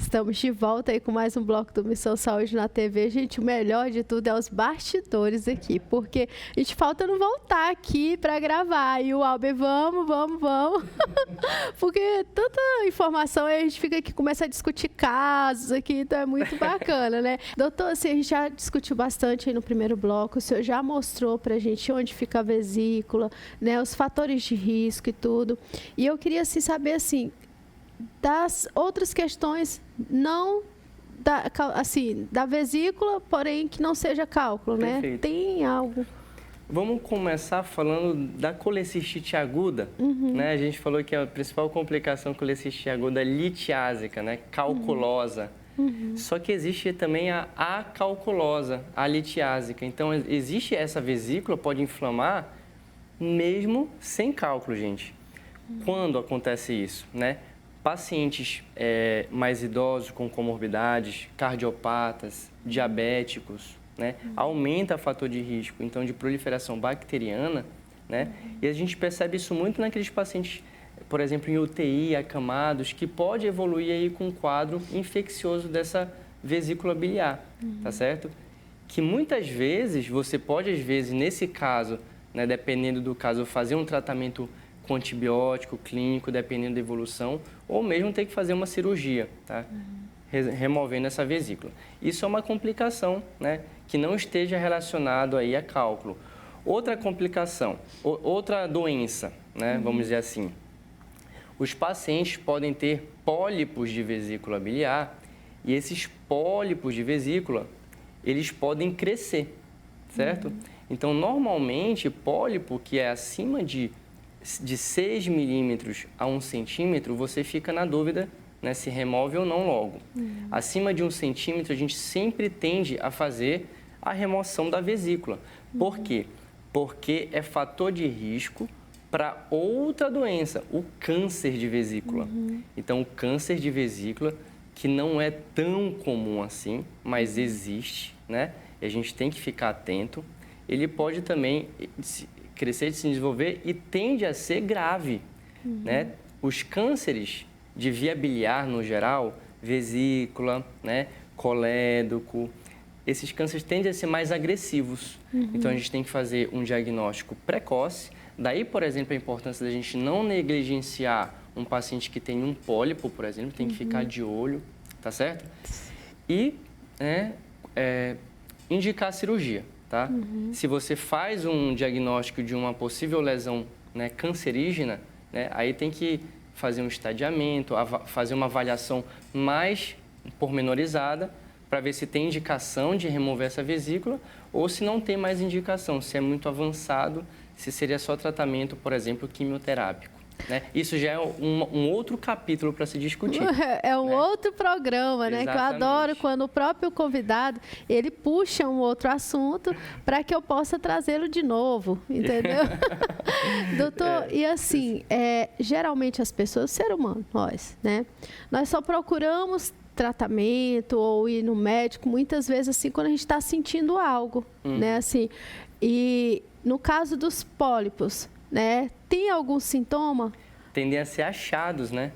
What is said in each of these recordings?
Estamos de volta aí com mais um bloco do Missão Saúde na TV. Gente, o melhor de tudo é os bastidores aqui, porque a gente falta não voltar aqui para gravar. E o Alber, vamos. Porque tanta informação, aí a gente fica aqui, começa a discutir casos aqui, então é muito bacana, né? Doutor, assim, a gente já discutiu bastante aí no primeiro bloco, o senhor já mostrou pra gente onde fica a vesícula, né, os fatores de risco e tudo. E eu queria, assim, saber, assim, das outras questões, não da vesícula, porém que não seja cálculo, né? Perfeito. Tem algo. Vamos começar falando da colecistite aguda, né? A gente falou que a principal complicação da colecistite aguda é litiásica, né? Calculosa. Só que existe também a acalculosa, a litiásica. Então, existe essa vesícula, pode inflamar mesmo sem cálculo, gente. Quando acontece isso, né? Pacientes mais idosos com comorbidades, cardiopatas, diabéticos, né? Aumenta o fator de risco, então, de proliferação bacteriana, né? E a gente percebe isso muito naqueles pacientes, por exemplo, em UTI, acamados, que pode evoluir aí com um quadro infeccioso dessa vesícula biliar, tá certo? Que muitas vezes, você pode, às vezes, nesse caso, né, dependendo do caso, fazer um tratamento com antibiótico clínico, dependendo da evolução, ou mesmo ter que fazer uma cirurgia, tá? Removendo essa vesícula. Isso é uma complicação, né, que não esteja relacionado aí a cálculo. Outra complicação, outra doença, né, vamos dizer assim, os pacientes podem ter pólipos de vesícula biliar e esses pólipos de vesícula, eles podem crescer, certo? Então, normalmente, pólipo que é acima de 6 milímetros a 1 centímetro, você fica na dúvida, né, se remove ou não logo. Acima de 1 centímetro, a gente sempre tende a fazer a remoção da vesícula. Por quê? Porque é fator de risco para outra doença, o câncer de vesícula. Então, o câncer de vesícula, que não é tão comum assim, mas existe, né? E a gente tem que ficar atento. Ele pode também crescer, se desenvolver e tende a ser grave, né? Os cânceres de via biliar, no geral, vesícula, né, colédoco, esses cânceres tendem a ser mais agressivos. Então, a gente tem que fazer um diagnóstico precoce. Daí, por exemplo, a importância da gente não negligenciar um paciente que tem um pólipo, por exemplo, tem que ficar de olho, tá certo? E indicar a cirurgia, tá? Se você faz um diagnóstico de uma possível lesão, né, cancerígena, né, aí tem que fazer um estadiamento, fazer uma avaliação mais pormenorizada para ver se tem indicação de remover essa vesícula ou se não tem mais indicação, se é muito avançado, se seria só tratamento, por exemplo, quimioterápico, né? Isso já é um outro capítulo para se discutir. É um né? outro programa, né? Exatamente. Que eu adoro quando o próprio convidado, ele puxa um outro assunto para que eu possa trazê-lo de novo, entendeu? Doutor, e assim, geralmente as pessoas, o ser humano, nós só procuramos tratamento ou ir no médico, muitas vezes assim, quando a gente está sentindo algo, né? Assim, e no caso dos pólipos, né? Tem algum sintoma? Tendem a ser achados, né?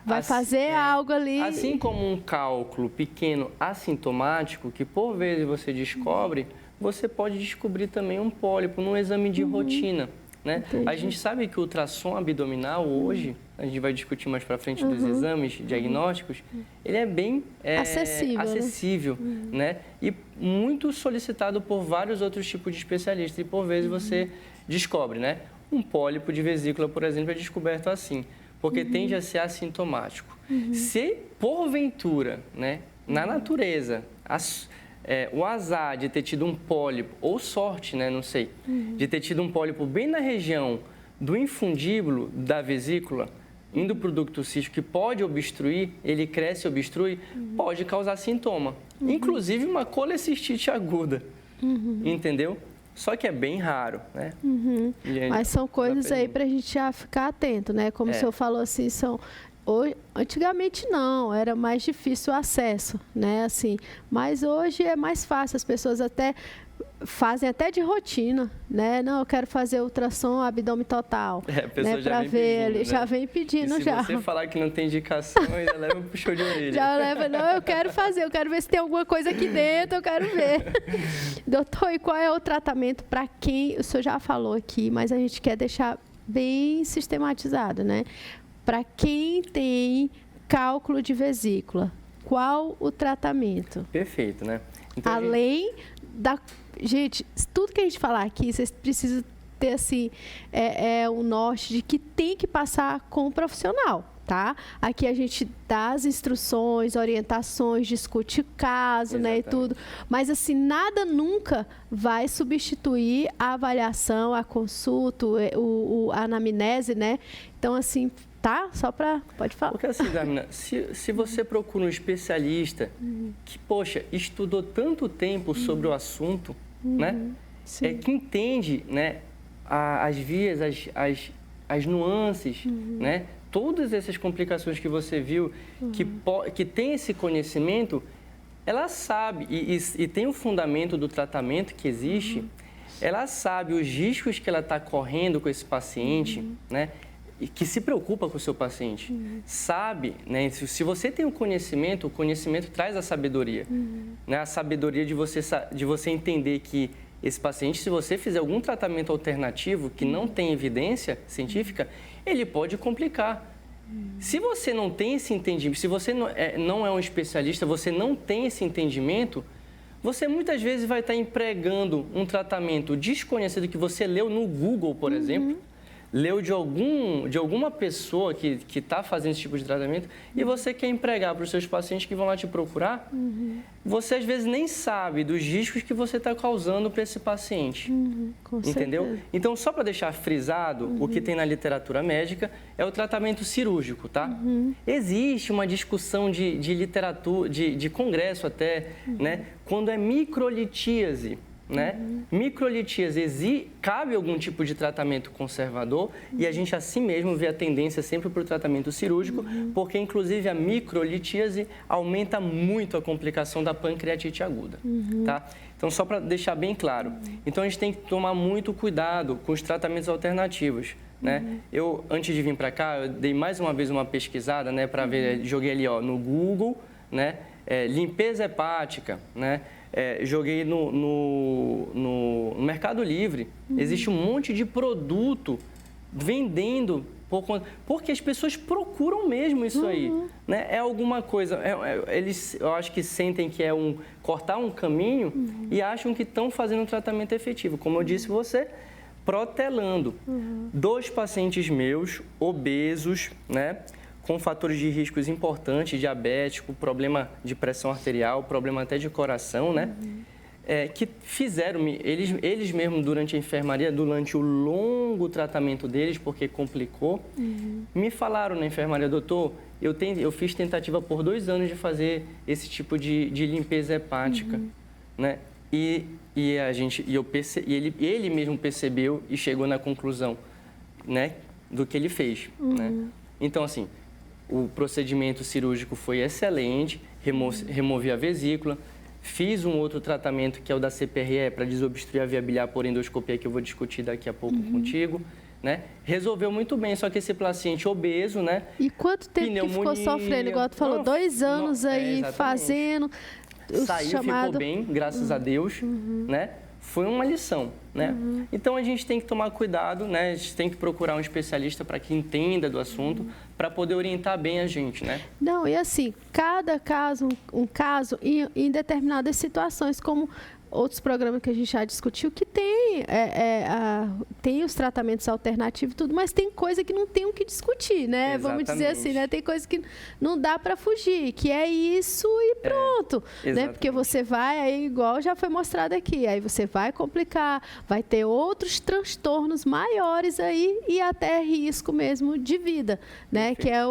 Vai fazer algo ali. Assim como um cálculo pequeno assintomático, que por vezes você descobre, você pode descobrir também um pólipo num exame de rotina, né? A gente sabe que o ultrassom abdominal hoje, a gente vai discutir mais para frente dos exames diagnósticos, ele é bem acessível, né? E muito solicitado por vários outros tipos de especialistas. E por vezes você descobre, né? Um pólipo de vesícula, por exemplo, é descoberto assim, porque tende a ser assintomático. Se, porventura, né, na natureza, o azar de ter tido um pólipo, ou sorte, né, não sei, de ter tido um pólipo bem na região do infundíbulo da vesícula, indo para o ducto cístico, que pode obstruir, ele cresce e obstrui, pode causar sintoma, inclusive uma colecistite aguda, entendeu? Só que é bem raro, né? Mas são coisas aí para a gente já ficar atento, né? Como o senhor falou, assim, são Antigamente não, era mais difícil o acesso, né? Assim, mas hoje é mais fácil, as pessoas até fazem até de rotina, né? Não, eu quero fazer ultrassom abdômen total, a pessoa né? já Para vem ver, pedindo, né? já vem pedindo e já. Se você falar que não tem indicação, ainda leva um puxão de orelha. Já leva, não, eu quero fazer, eu quero ver se tem alguma coisa aqui dentro, eu quero ver. Doutor, e qual é o tratamento para quem, o senhor já falou aqui, mas a gente quer deixar bem sistematizado, né? Para quem tem cálculo de vesícula, qual o tratamento? Perfeito, né? Então, além da... Gente, tudo que a gente falar aqui, vocês precisam ter, assim, um norte de que tem que passar com o profissional, tá? Aqui a gente dá as instruções, orientações, discute o caso, né, e tudo. Mas, assim, nada nunca vai substituir a avaliação, a consulta, a anamnese, né? Então, assim... Tá? Só para... Pode falar. Porque assim, Damina, se você procura um especialista que, poxa, estudou tanto tempo sobre o assunto, né? Que entende, né, as vias, as nuances, né? Todas essas complicações que você viu, que tem esse conhecimento, ela sabe, e tem o fundamento do tratamento que existe, ela sabe os riscos que ela está correndo com esse paciente, né? Que se preocupa com o seu paciente, sabe, né? Se você tem o conhecimento traz a sabedoria, né? A sabedoria de você entender que esse paciente, se você fizer algum tratamento alternativo que não tem evidência científica, ele pode complicar. Se você não tem esse entendimento, se você não é um especialista, você não tem esse entendimento, você muitas vezes vai estar empregando um tratamento desconhecido que você leu no Google, por exemplo, leu de alguma pessoa que está fazendo esse tipo de tratamento e você quer empregar para os seus pacientes que vão lá te procurar, você às vezes nem sabe dos riscos que você está causando para esse paciente, entendeu? Certeza. Então, só para deixar frisado, o que tem na literatura médica é o tratamento cirúrgico, tá? Existe uma discussão de literatura, de congresso até, né? Quando é microlitíase, né? Microlitíase, cabe algum tipo de tratamento conservador e a gente assim mesmo vê a tendência sempre para o tratamento cirúrgico, porque inclusive a microlitíase aumenta muito a complicação da pancreatite aguda, tá? Então, só para deixar bem claro, então a gente tem que tomar muito cuidado com os tratamentos alternativos, né? Eu, antes de vir para cá, eu dei mais uma vez uma pesquisada, né, para ver, joguei ali, ó, no Google, né, limpeza hepática, né? Joguei no Mercado Livre. Existe um monte de produto vendendo, porque as pessoas procuram mesmo isso aí. Né? É alguma coisa, eles, eu acho que sentem que é cortar um caminho e acham que estão fazendo um tratamento efetivo. Como eu disse você, protelando. 2 pacientes meus, obesos, né? Com fatores de riscos importantes, diabético, problema de pressão arterial, problema até de coração, né? Que fizeram, eles mesmos durante a enfermaria, durante o longo tratamento deles, porque complicou, me falaram na enfermaria, doutor, eu fiz tentativa por 2 anos de fazer esse tipo de limpeza hepática, né? E ele mesmo percebeu e chegou na conclusão, né, do que ele fez, né? Então, assim, o procedimento cirúrgico foi excelente, removi a vesícula, fiz um outro tratamento que é o da CPRE para desobstruir a via biliar por endoscopia, que eu vou discutir daqui a pouco contigo, né? Resolveu muito bem, só que esse paciente obeso, né? E quanto tempo que ficou sofrendo? Igual tu falou, 2 anos aí fazendo... Saiu, ficou bem, graças a Deus, né? Foi uma lição, né? Então, a gente tem que tomar cuidado, né? A gente tem que procurar um especialista para que entenda do assunto, para poder orientar bem a gente, né? Não, e assim, cada caso, um caso, em determinadas situações, como outros programas que a gente já discutiu, que tem os tratamentos alternativos e tudo, mas tem coisa que não tem o que discutir, né? Exatamente. Vamos dizer assim, né? Tem coisa que não dá para fugir, que é isso e pronto, né? Porque você vai, aí igual já foi mostrado aqui, aí você vai complicar, vai ter outros transtornos maiores aí e até risco mesmo de vida, né? Que é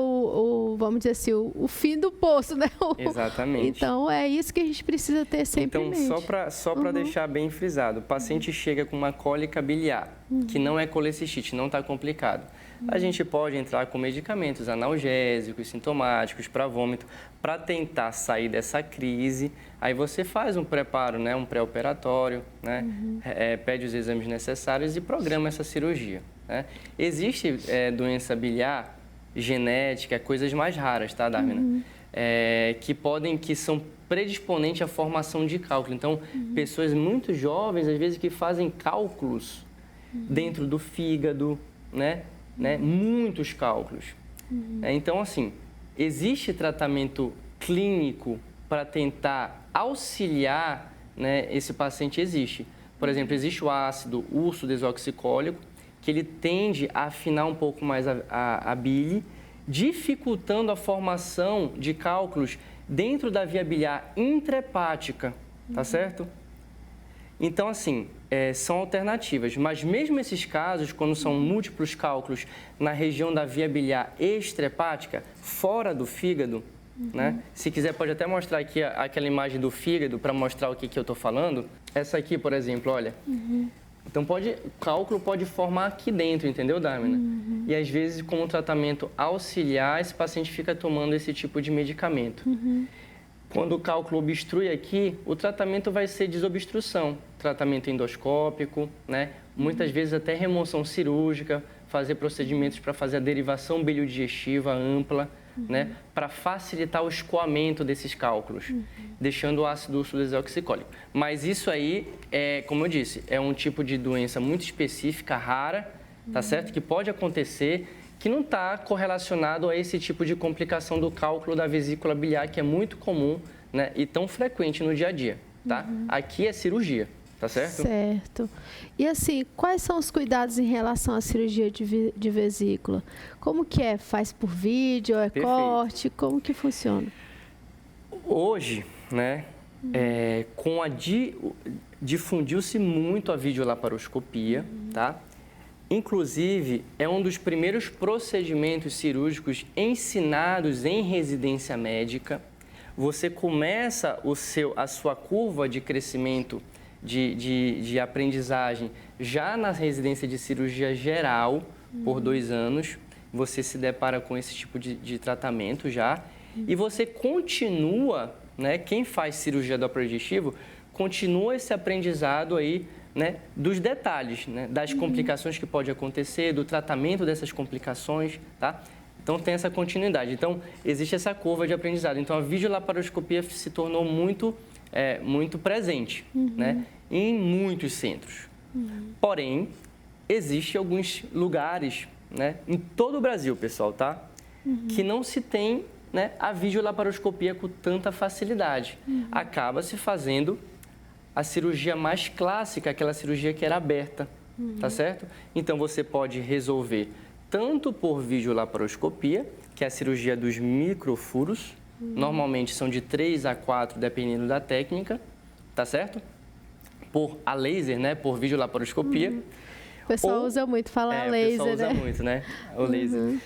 vamos dizer assim, o fim do poço, né? Exatamente. Então, é isso que a gente precisa ter sempre em mente. Então, só só para deixar bem frisado, o paciente chega com uma cólica biliar, que não é colecistite, não está complicado. A gente pode entrar com medicamentos analgésicos, sintomáticos, para vômito, para tentar sair dessa crise. Aí você faz um preparo, né, um pré-operatório, né, pede os exames necessários e programa essa cirurgia. Né? Existe doença biliar genética, coisas mais raras, tá, Dármina? Que são predisponentes à formação de cálculo. Então, pessoas muito jovens, às vezes, que fazem cálculos dentro do fígado, né? Muitos cálculos. Então, assim, existe tratamento clínico para tentar auxiliar, né, esse paciente? Existe. Por exemplo, existe o ácido urso desoxicólico, que ele tende a afinar um pouco mais a bile, dificultando a formação de cálculos dentro da via biliar intrahepática, tá certo? Então, assim, são alternativas, mas mesmo esses casos, quando são múltiplos cálculos na região da via biliar extrahepática, fora do fígado, né? Se quiser, pode até mostrar aqui aquela imagem do fígado para mostrar o que eu estou falando. Essa aqui, por exemplo, olha. Então, o cálculo pode formar aqui dentro, entendeu, Dármina? E, às vezes, com o tratamento auxiliar, esse paciente fica tomando esse tipo de medicamento. Quando o cálculo obstrui aqui, o tratamento vai ser desobstrução, tratamento endoscópico, né? Muitas vezes até remoção cirúrgica, fazer procedimentos para fazer a derivação biliodigestiva ampla, né? Para facilitar o escoamento desses cálculos, deixando o ácido urso desoxicólico. Mas isso aí, como eu disse, é um tipo de doença muito específica, rara, tá certo? Que pode acontecer, que não está correlacionado a esse tipo de complicação do cálculo da vesícula biliar, que é muito comum, né, e tão frequente no dia a dia, tá? Aqui é cirurgia, tá certo? Certo. E assim, quais são os cuidados em relação à cirurgia de vesícula? Como que é? Faz por vídeo, Perfeito. corte? Como que funciona? Hoje, né, difundiu-se muito a videolaparoscopia, tá? Inclusive, é um dos primeiros procedimentos cirúrgicos ensinados em residência médica. Você começa a sua curva de crescimento de aprendizagem já na residência de cirurgia geral, por 2 anos. Você se depara com esse tipo de tratamento já. E você continua, né, quem faz cirurgia do aparelho digestivo, continua esse aprendizado aí, né, dos detalhes, né, das complicações que pode acontecer, do tratamento dessas complicações, tá? Então, tem essa continuidade. Então, existe essa curva de aprendizado. Então, a videolaparoscopia se tornou muito presente, né, em muitos centros. Porém, existem alguns lugares, né, em todo o Brasil, pessoal, tá? Que não se tem, né, a videolaparoscopia com tanta facilidade. Acaba se fazendo a cirurgia mais clássica, aquela cirurgia que era aberta, tá certo? Então, você pode resolver tanto por videolaparoscopia, que é a cirurgia dos microfuros, normalmente são de 3 a 4, dependendo da técnica, tá certo? Por a laser, né, por videolaparoscopia. O pessoal usa muito falar laser, o pessoal usa muito, né, o laser.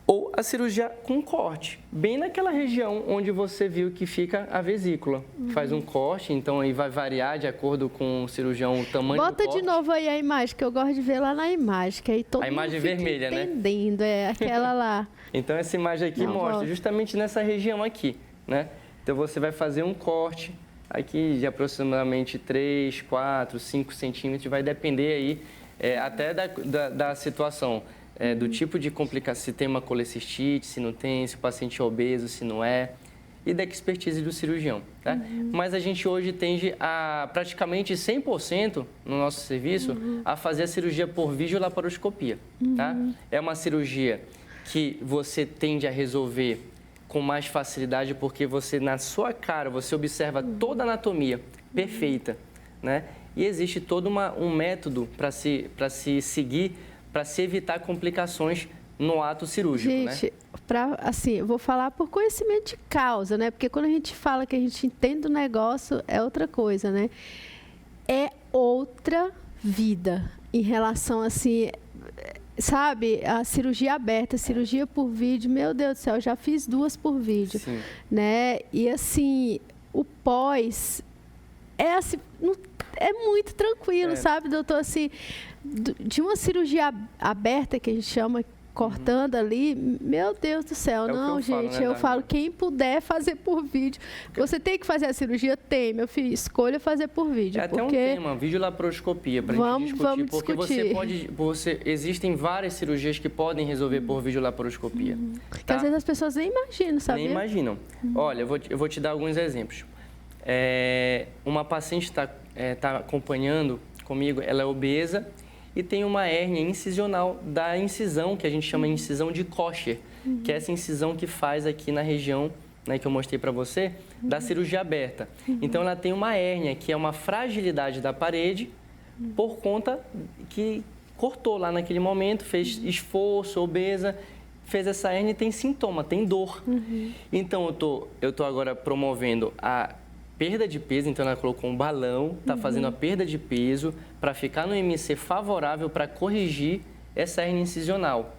Ou a cirurgia com corte, bem naquela região onde você viu que fica a vesícula. Faz um corte, então aí vai variar de acordo com o cirurgião o tamanho do corte. Bota de novo aí a imagem, que eu gosto de ver lá na imagem, que aí todo mundo imagem fica vermelha, entendendo, né? Aquela lá. Então, essa imagem aqui mostra justamente nessa região aqui, né? Então, você vai fazer um corte aqui de aproximadamente 3, 4, 5 centímetros, vai depender aí até da situação. Do tipo de complicação, se tem uma colecistite, se não tem, se o paciente é obeso, se não é, e da expertise do cirurgião, tá? Mas a gente hoje tende a praticamente 100% no nosso serviço a fazer a cirurgia por videolaparoscopia, tá? É uma cirurgia que você tende a resolver com mais facilidade porque você, na sua cara, você observa toda a anatomia perfeita, né? E existe todo um método para se seguir, para se evitar complicações no ato cirúrgico, gente, né? Assim, eu vou falar por conhecimento de causa, né? Porque quando a gente fala que a gente entende o negócio, é outra coisa, né? É outra vida em relação, assim, sabe? A cirurgia aberta, a cirurgia por vídeo, meu Deus do céu, eu já fiz 2 por vídeo, né? E, assim, o pós é assim, não tá é muito tranquilo, sabe, doutor? Assim, de uma cirurgia aberta, que a gente chama, cortando ali, meu Deus do céu, não, gente, eu falo, quem puder fazer por vídeo, você tem que fazer a cirurgia? Tem, meu filho, escolha fazer por vídeo. É até um tema, videolaparoscopia, para a gente discutir, porque existem várias cirurgias que podem resolver por videolaparoscopia. Que às vezes as pessoas nem imaginam, sabe? Nem imaginam. Olha, eu vou te dar alguns exemplos. Uma paciente está acompanhando comigo, ela é obesa, e tem uma hérnia incisional da incisão, que a gente chama de incisão de Kocher, que é essa incisão que faz aqui na região, né, que eu mostrei para você, da cirurgia aberta. Então, ela tem uma hérnia, que é uma fragilidade da parede, por conta que cortou lá naquele momento, fez esforço, obesa, fez essa hérnia e tem sintoma, tem dor. Então, eu tô agora promovendo a perda de peso, então ela colocou um balão, está fazendo a perda de peso para ficar no IMC favorável para corrigir essa hérnia incisional.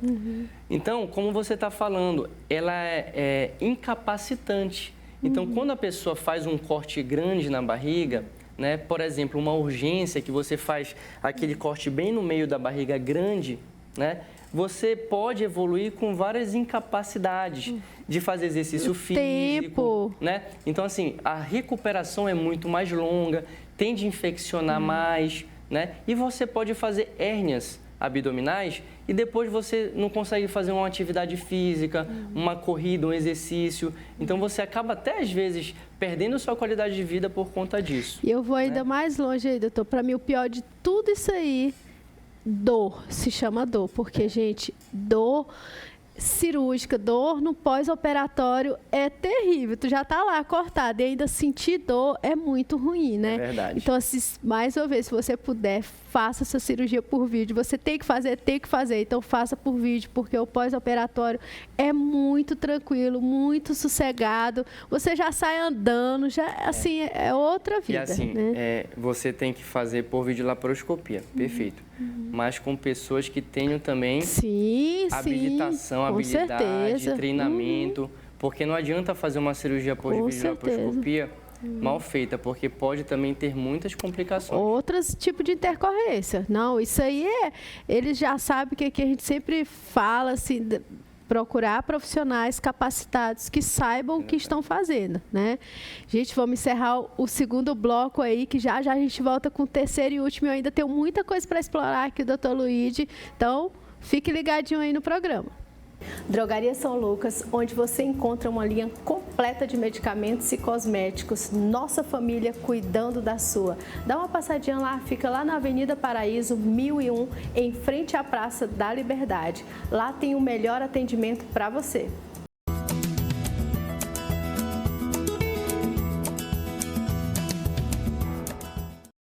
Então, como você está falando, ela é incapacitante. Então, quando a pessoa faz um corte grande na barriga, né, por exemplo, uma urgência que você faz aquele corte bem no meio da barriga grande, né, você pode evoluir com várias incapacidades de fazer exercício físico, né? Então, assim, a recuperação é muito mais longa, tende a infeccionar mais, né? E você pode fazer hérnias abdominais e depois você não consegue fazer uma atividade física, uma corrida, um exercício. Então, você acaba até, às vezes, perdendo sua qualidade de vida por conta disso. E eu vou ainda mais longe aí, doutor. Para mim, o pior de tudo isso aí, dor, se chama dor, porque, gente, dor cirúrgica, dor no pós-operatório é terrível. Tu já tá lá cortado e ainda sentir dor é muito ruim, né? É verdade. Então, mais uma vez, se você puder, faça essa cirurgia por vídeo. Você tem que fazer. Então, faça por vídeo, porque o pós-operatório é muito tranquilo, muito sossegado. Você já sai andando, já, assim, é outra vida. E assim, né? você tem que fazer por videolaparoscopia, perfeito. Mas com pessoas que tenham também habilitação, habilidade, treinamento, porque não adianta fazer uma cirurgia por videolaparoscopia mal feita, porque pode também ter muitas complicações. Outros tipos de intercorrência. Não, isso aí eles já sabem que a gente sempre fala, assim, procurar profissionais capacitados que saibam o que estão fazendo, né? Gente, vamos encerrar o segundo bloco aí, que já a gente volta com o terceiro e último. Eu ainda tenho muita coisa para explorar aqui, doutor Luíde. Então, fique ligadinho aí no programa. Drogaria São Lucas, onde você encontra uma linha completa de medicamentos e cosméticos. Nossa família cuidando da sua. Dá uma passadinha lá, fica lá na Avenida Paraíso, 1001, em frente à Praça da Liberdade. Lá tem o melhor atendimento para você.